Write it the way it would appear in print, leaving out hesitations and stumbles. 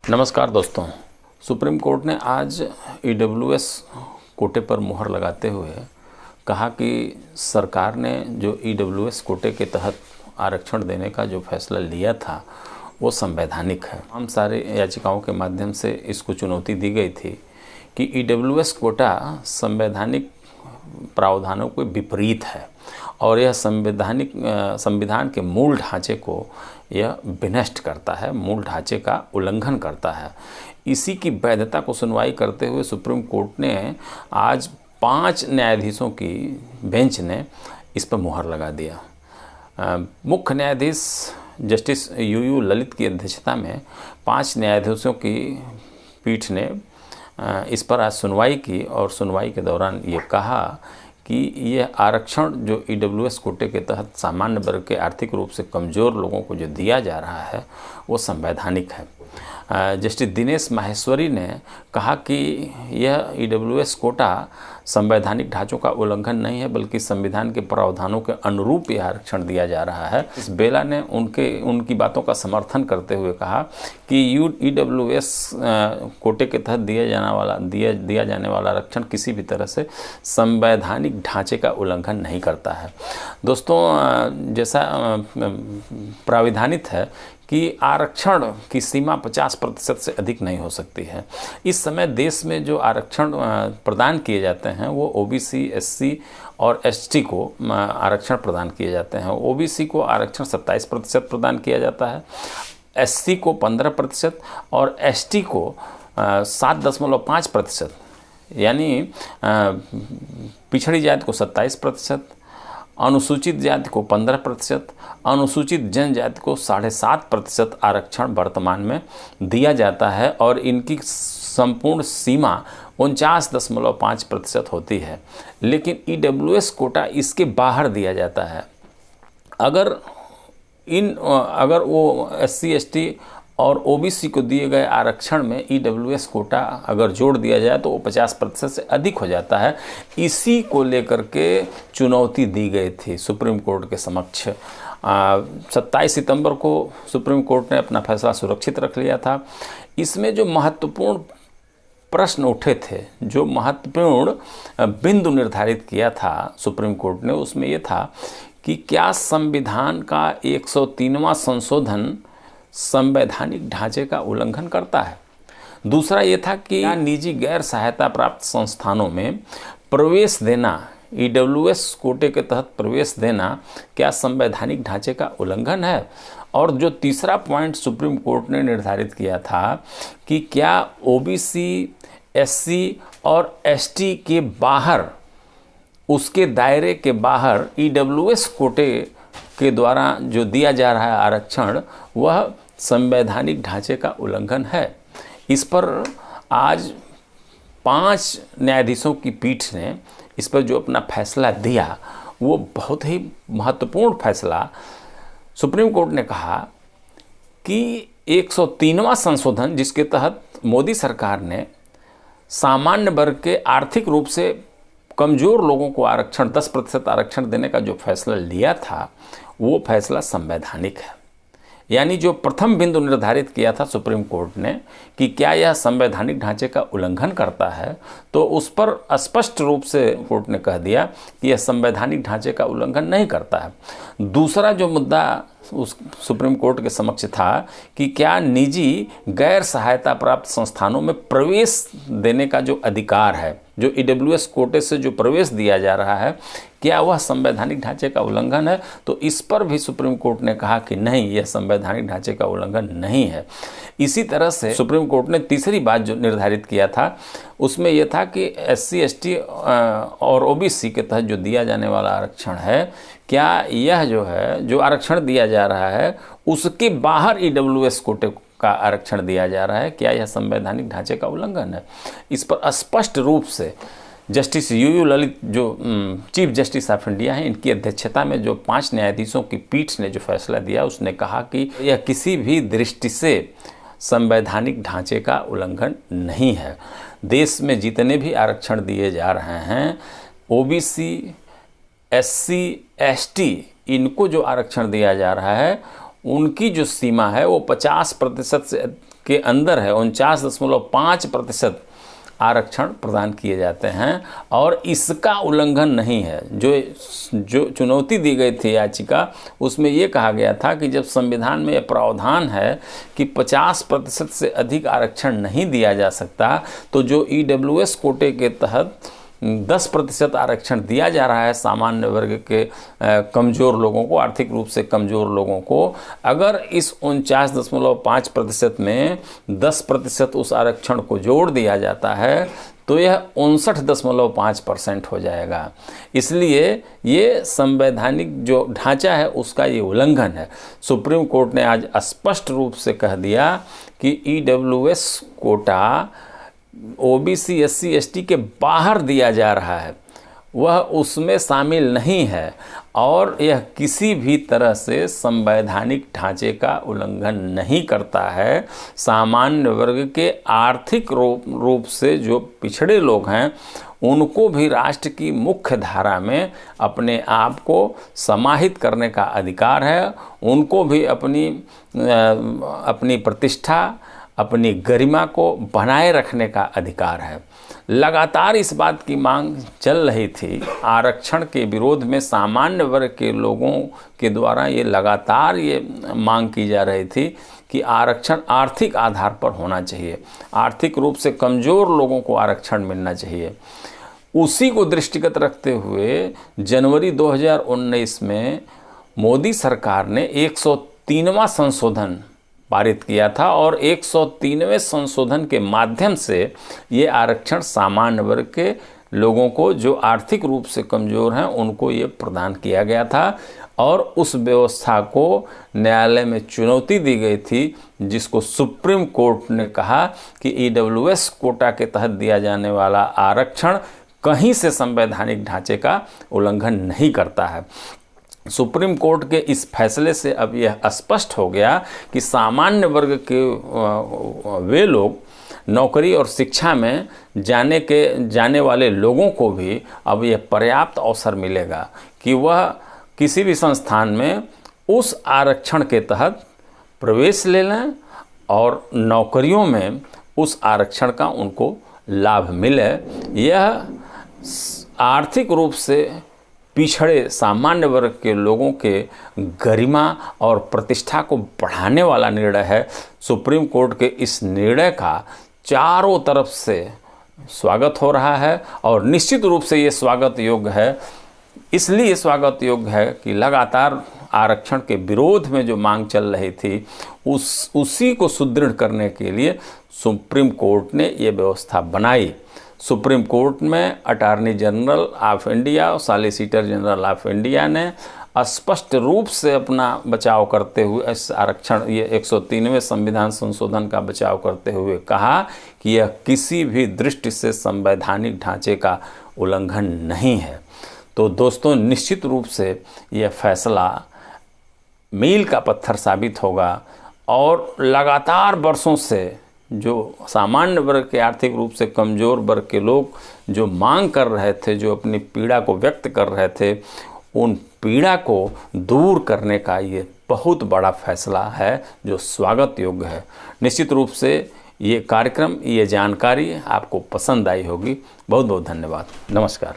नमस्कार दोस्तों। Supreme court ने आज ईडब्ल्यूएस कोटे पर मुहर लगाते हुए कहा कि सरकार ने जो ईडब्ल्यूएस कोटे के तहत आरक्षण देने का जो फैसला लिया था वो संवैधानिक है। हम सारे याचिकाओं के माध्यम से इसको चुनौती दी गई थी कि ईडब्ल्यूएस कोटा संवैधानिक प्रावधानों के विपरीत है और यह संविधान के मूल ढांचे को यह विनष्ट करता है, मूल ढांचे का उल्लंघन करता है। इसी की वैधता को सुनवाई करते हुए सुप्रीम कोर्ट ने आज 5 न्यायाधीशों की बेंच ने इस पर मुहर लगा दिया। मुख्य न्यायाधीश जस्टिस यूयू ललित की अध्यक्षता में 5 न्यायाधीशों की पीठ ने इस पर आज सुनवाई की और सुनवाई के दौरान ये कहा कि यह आरक्षण जो ईडब्ल्यूएस कोटे के तहत सामान्य वर्ग के आर्थिक रूप से कमज़ोर लोगों को जो दिया जा रहा है वो संवैधानिक है। जस्टिस दिनेश माहेश्वरी ने कहा कि यह ईडब्ल्यूएस कोटा संवैधानिक ढांचों का उल्लंघन नहीं है बल्कि संविधान के प्रावधानों के अनुरूप यह आरक्षण दिया जा रहा है। इस बेला ने उनकी बातों का समर्थन करते हुए कहा कि ईडब्ल्यूएस कोटे के तहत दिया जाने वाला आरक्षण किसी भी तरह से संवैधानिक ढांचे का उल्लंघन नहीं करता है। दोस्तों, जैसा प्राविधानित है कि आरक्षण की सीमा 50% से अधिक नहीं हो सकती है। इस समय देश में जो आरक्षण प्रदान किए जाते हैं वो ओबीसी, एससी और एसटी को आरक्षण प्रदान किए जाते हैं। ओबीसी को आरक्षण 27% प्रदान किया जाता है, एससी को 15% और एसटी को 7.5%, यानी पिछड़ी जाति को 27%, अनुसूचित जाति को 15%, अनुसूचित जनजाति को 7.5% आरक्षण वर्तमान में दिया जाता है और इनकी संपूर्ण सीमा 49.5% होती है। लेकिन ईडब्ल्यूएस कोटा इसके बाहर दिया जाता है। अगर वो एससी, एसटी और ओबीसी को दिए गए आरक्षण में ईडब्ल्यूएस कोटा अगर जोड़ दिया जाए तो वो 50% से अधिक हो जाता है। इसी को लेकर के चुनौती दी गई थी सुप्रीम कोर्ट के समक्ष। 27 सितंबर को सुप्रीम कोर्ट ने अपना फैसला सुरक्षित रख लिया था। इसमें जो महत्वपूर्ण प्रश्न उठे थे, जो महत्वपूर्ण बिंदु निर्धारित किया था सुप्रीम कोर्ट ने, उसमें ये था कि क्या संविधान का 103वां संशोधन संवैधानिक ढांचे का उल्लंघन करता है। दूसरा ये था कि निजी गैर सहायता प्राप्त संस्थानों में प्रवेश देना, ईडब्ल्यूएस कोटे के तहत प्रवेश देना क्या संवैधानिक ढांचे का उल्लंघन है। और जो तीसरा पॉइंट सुप्रीम कोर्ट ने निर्धारित किया था कि क्या ओबीसी, एससी और एसटी के बाहर, उसके दायरे के बाहर ईडब्ल्यूएस कोटे के द्वारा जो दिया जा रहा है आरक्षण वह संवैधानिक ढांचे का उल्लंघन है। इस पर आज 5 न्यायाधीशों की पीठ ने इस पर जो अपना फैसला दिया वो बहुत ही महत्वपूर्ण फैसला। सुप्रीम कोर्ट ने कहा कि 103वां संशोधन, जिसके तहत मोदी सरकार ने सामान्य वर्ग के आर्थिक रूप से कमज़ोर लोगों को आरक्षण 10% आरक्षण देने का जो फैसला लिया था वो फैसला संवैधानिक है। यानी जो प्रथम बिंदु निर्धारित किया था सुप्रीम कोर्ट ने कि क्या यह संवैधानिक ढांचे का उल्लंघन करता है, तो उस पर स्पष्ट रूप से कोर्ट ने कह दिया कि यह संवैधानिक ढांचे का उल्लंघन नहीं करता है। दूसरा जो मुद्दा उस सुप्रीम कोर्ट के समक्ष था कि क्या निजी गैर सहायता प्राप्त संस्थानों में प्रवेश देने का जो अधिकार है, जो ईडब्ल्यूएस कोटे से जो प्रवेश दिया जा रहा है, क्या वह संवैधानिक ढांचे का उल्लंघन है। तो इस पर भी सुप्रीम कोर्ट ने कहा कि नहीं, यह संवैधानिक ढांचे का उल्लंघन नहीं है। इसी तरह से सुप्रीम कोर्ट ने तीसरी बात जो निर्धारित किया था उसमें यह था कि एससी, एसटी और ओबीसी के तहत जो दिया जाने वाला आरक्षण है, क्या यह जो आरक्षण दिया जा रहा है उसके बाहर ईडब्ल्यूएस कोटे का आरक्षण दिया जा रहा है, क्या यह संवैधानिक ढांचे का उल्लंघन है। इस पर स्पष्ट रूप से जस्टिस यूयू ललित जो चीफ जस्टिस ऑफ इंडिया हैं, इनकी अध्यक्षता में जो 5 न्यायाधीशों की पीठ ने जो फैसला दिया उसने कहा कि यह किसी भी दृष्टि से संवैधानिक ढांचे का उल्लंघन नहीं है। देश में जितने भी आरक्षण दिए जा रहे हैं, ओबीसी, एससी, एसटी, इनको जो आरक्षण दिया जा रहा है उनकी जो सीमा है वो 50% से के अंदर है 49.5% आरक्षण प्रदान किए जाते हैं और इसका उल्लंघन नहीं है। जो चुनौती दी गई थी याचिका, उसमें ये कहा गया था कि जब संविधान में यह प्रावधान है कि 50% से अधिक आरक्षण नहीं दिया जा सकता, तो जो EWS कोटे के तहत 10% आरक्षण दिया जा रहा है सामान्य वर्ग के कमज़ोर लोगों को, आर्थिक रूप से कमज़ोर लोगों को, अगर इस 49.5% में 10% उस आरक्षण को जोड़ दिया जाता है तो यह 59.5% हो जाएगा। इसलिए ये संवैधानिक जो ढांचा है उसका ये उल्लंघन है। सुप्रीम कोर्ट ने आज स्पष्ट रूप से कह दिया कि EWS Kota OBC SC ST के बाहर दिया जा रहा है, वह उसमें शामिल नहीं है और यह किसी भी तरह से संवैधानिक ढांचे का उल्लंघन नहीं करता है। सामान्य वर्ग के आर्थिक रूप से जो पिछड़े लोग हैं उनको भी राष्ट्र की मुख्य धारा में अपने आप को समाहित करने का अधिकार है। उनको भी अपनी प्रतिष्ठा, अपनी गरिमा को बनाए रखने का अधिकार है। लगातार इस बात की मांग चल रही थी, आरक्षण के विरोध में सामान्य वर्ग के लोगों के द्वारा ये लगातार ये मांग की जा रही थी कि आरक्षण आर्थिक आधार पर होना चाहिए, आर्थिक रूप से कमज़ोर लोगों को आरक्षण मिलना चाहिए। उसी को दृष्टिगत रखते हुए जनवरी 2019 में मोदी सरकार ने 103वां संशोधन पारित किया था और 103वें संशोधन के माध्यम से ये आरक्षण सामान्य वर्ग के लोगों को जो आर्थिक रूप से कमज़ोर हैं उनको ये प्रदान किया गया था और उस व्यवस्था को न्यायालय में चुनौती दी गई थी, जिसको सुप्रीम कोर्ट ने कहा कि EWS कोटा के तहत दिया जाने वाला आरक्षण कहीं से संवैधानिक ढांचे का उल्लंघन नहीं करता है। सुप्रीम कोर्ट के इस फैसले से अब यह स्पष्ट हो गया कि सामान्य वर्ग के वे लोग नौकरी और शिक्षा में जाने वाले लोगों को भी अब यह पर्याप्त अवसर मिलेगा कि वह किसी भी संस्थान में उस आरक्षण के तहत प्रवेश ले लें और नौकरियों में उस आरक्षण का उनको लाभ मिले। यह आर्थिक रूप से पिछड़े सामान्य वर्ग के लोगों के गरिमा और प्रतिष्ठा को बढ़ाने वाला निर्णय है। सुप्रीम कोर्ट के इस निर्णय का चारों तरफ से स्वागत हो रहा है और निश्चित रूप से ये स्वागत योग्य है। इसलिए स्वागत योग्य है कि लगातार आरक्षण के विरोध में जो मांग चल रही थी उसी को सुदृढ़ करने के लिए सुप्रीम कोर्ट ने ये व्यवस्था बनाई। सुप्रीम कोर्ट में अटॉर्नी जनरल ऑफ इंडिया और सॉलिसिटर जनरल ऑफ इंडिया ने स्पष्ट रूप से अपना बचाव करते हुए इस आरक्षण ये 103वें संविधान संशोधन का बचाव करते हुए कहा कि यह किसी भी दृष्टि से संवैधानिक ढांचे का उल्लंघन नहीं है। तो दोस्तों, निश्चित रूप से यह फैसला मील का पत्थर साबित होगा और लगातार वर्षों से जो सामान्य वर्ग के आर्थिक रूप से कमज़ोर वर्ग के लोग जो मांग कर रहे थे, जो अपनी पीड़ा को व्यक्त कर रहे थे, उन पीड़ा को दूर करने का ये बहुत बड़ा फैसला है जो स्वागत योग्य है। निश्चित रूप से ये कार्यक्रम, ये जानकारी आपको पसंद आई होगी। बहुत बहुत धन्यवाद। नमस्कार।